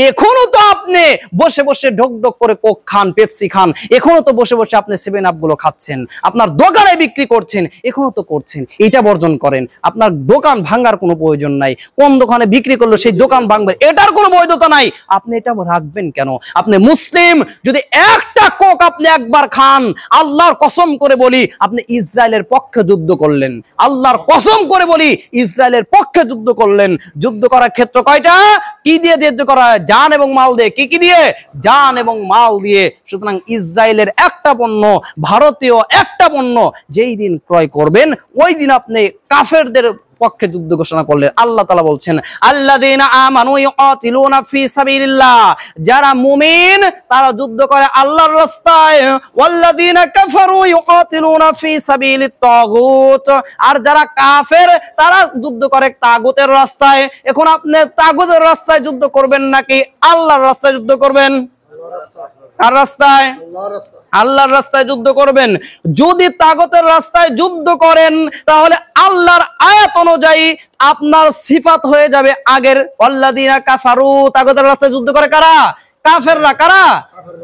এখনো তো আপনি বসে বসে ঢোক ঢোক করে কোক খান, পেপসি খান, এখনো তো বসে বসে আপনি 7 আপ গুলো খাচ্ছেন, আপনার দোকানে বিক্রি করছেন, এখনো তো করছেন। এটা বর্জন করেন। আপনার দোকান ভাঙার কোনো প্রয়োজন নাই। কোন দোকানে বিক্রি করলো সেই দোকান ভাঙবে, এটার কোনো বৈধতা নাই। আপনি এটা রাখবেন কেন? আপনি মুসলিম, যদি একটা কোক আপনি একবার খান, আল্লাহর কসম করে বলি আপনি ইসরায়েলের পক্ষে যুদ্ধ করলেন। আল্লাহর কসম করে বলি ইসরায়েলের পক্ষে যুদ্ধ করলেন। যুদ্ধ করার ক্ষেত্র কয়টা? কি দিয়ে যুদ্ধ করা হয়? জান এবং মাল দিয়ে। কি দিয়ে? জান এবং মাল দিয়ে। সুতরাং ইসরায়েলের একটা পণ্য, ভারতীয় একটা পণ্য যেই দিন ক্রয় করবেন, ওই দিন আপনি কাফেরদের পক্ষে যুদ্ধ ঘোষণা করলেন। আল্লাহ তাআলা বলছেন, আল্লাযীনা আমানু ইউকাতিলুনা ফি সাবিলিল্লাহ, যারা মুমিন তারা যুদ্ধ করে আল্লাহর রাস্তায়। ওয়াল্লাযীনা কাফারু ইউকাতিলুনা ফি সাবিলিত তাগুত, আর যারা কাফের তারা যুদ্ধ করে তাগুতের রাস্তায়। এখন আপনি তাগুতের রাস্তায় যুদ্ধ করবেন নাকি আল্লাহর রাস্তায় যুদ্ধ করবেন? কার রাস্তায়? আল্লাহর রাস্তায় যুদ্ধ করবেন। যদি তাগুতের রাস্তায় যুদ্ধ করেন তাহলে আল্লাহর আয়াত অনুযায়ী আপনার সিফাত হয়ে যাবে আগের। আল্লাযীনা কাফারু, তাগুতের রাস্তায় যুদ্ধ করে কারা? কাফেররা। কারা?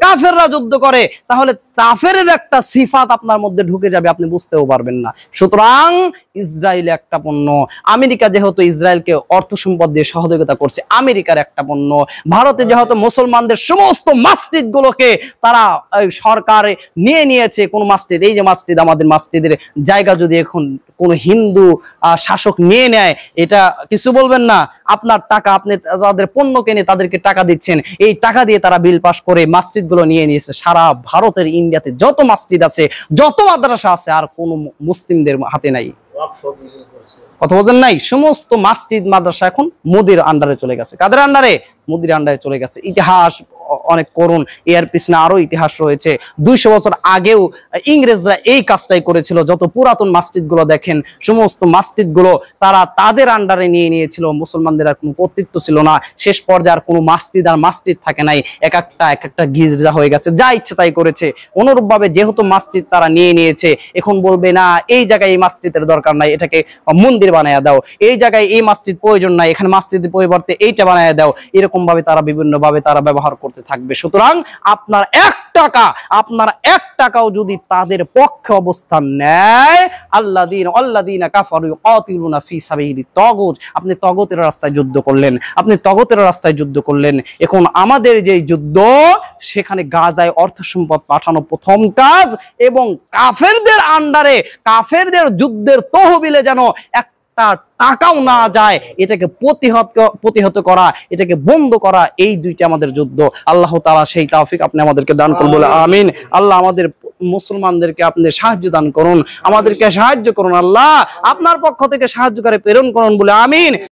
কাফেররা যুদ্ধ করে। তাহলে কাফেরের একটা সিফাত আপনার মধ্যে ঢুকে যাবে, আপনি বুঝতেও পারবেন না। সুতরাং ইসরায়েল একটা পণ্য। আমেরিকা যেহেতু ইসরায়েলকে অর্থ সম্পদ দিয়ে সহযোগিতা করছে, আমেরিকার একটা পণ্য। ভারতে যেহেতু মুসলমানদের সমস্ত মসজিদ গুলোকে তারা সরকার নিয়ে নিয়েছে, কোন মসজিদ, এই যে মসজিদ, আমাদের মসজিদের জায়গা যদি এখন কোন হিন্দু শাসক নিয়ে নেয়, এটা কিছু বলবেন না। আপনার টাকা, আপনি তাদের পণ্য কিনে তাদেরকে টাকা দিচ্ছেন, এই টাকা দিয়ে তারা বিল পাস করে মসজিদ গুলো নিয়ে নিয়েছে। সারা ভারতের, ইন্ডিয়াতে যত মসজিদ আছে, যত মাদ্রাসা আছে, আর কোন মুসলিমদের হাতে নাই। কথা বোঝেন নাই? সমস্ত মসজিদ মাদ্রাসা এখন মোদির আন্ডারে চলে গেছে। কাদের আন্ডারে? মোদির আন্ডারে চলে গেছে। ইতিহাস অনেক করুন, এর পিছনে আরো ইতিহাস রয়েছে। 200 বছর আগেও ইংরেজরা এই কাজটাই করেছিল। যত পুরাতন মসজিদ গুলো দেখেন, সমস্ত মসজিদ গুলো তারা তাদের আন্ডারে নিয়ে নিয়েছিল। মুসলমানদের আর কোনো কর্তৃত্ব ছিল না। শেষ পর্যায়ে আর কোনো মসজিদ আর মসজিদ থাকে নাই, এক একটা গির্জা হয়ে গেছে, যা ইচ্ছে তাই করেছে। অনুরূপ ভাবে যেহেতু মসজিদ তারা নিয়ে নিয়েছে, এখন বলবে না এই জায়গায় এই মসজিদের দরকার নাই, এটাকে মন্দির বানায়া দাও, এই জায়গায় এই মসজিদ প্রয়োজন নাই, এখানে মসজিদের পরিবর্তে এইটা বানায়া দাও। এরকম ভাবে তারা বিভিন্ন ভাবে তারা ব্যবহার করতে থাকবে। সুতরাং আপনার এক টাকাও যদি তাদের পক্ষে অবস্থান নেয়, আল্লাযীনা কাফারু ইউকাতিলুনা ফি সাবিলিত তাগুত, আপনি তাগুতের রাস্তায় যুদ্ধ করলেন, আপনি তাগুতের রাস্তায় যুদ্ধ করলেন। এখন আমাদের যে যুদ্ধ, সেখানে গাজায় অর্থ সম্পদ পাঠানো প্রথম কাজ, এবং কাফেরদের আন্ডারে, কাফেরদের যুদ্ধের তহবিলে যেন টাকাও না যায়, এটাকে প্রতিহত করা, এটাকে বন্ধ করা, এই দুইটা আমাদের যুদ্ধ। আল্লাহ তাআলা সেই তৌফিক আপনি আমাদেরকে দান করুন বলে আমিন। আল্লাহ আমাদের মুসলমানদেরকে আপনি সাহায্য দান করুন, আমাদেরকে সাহায্য করুন। আল্লাহ আপনার পক্ষ থেকে সাহায্যকারী প্রেরণ করুন বলে আমিন।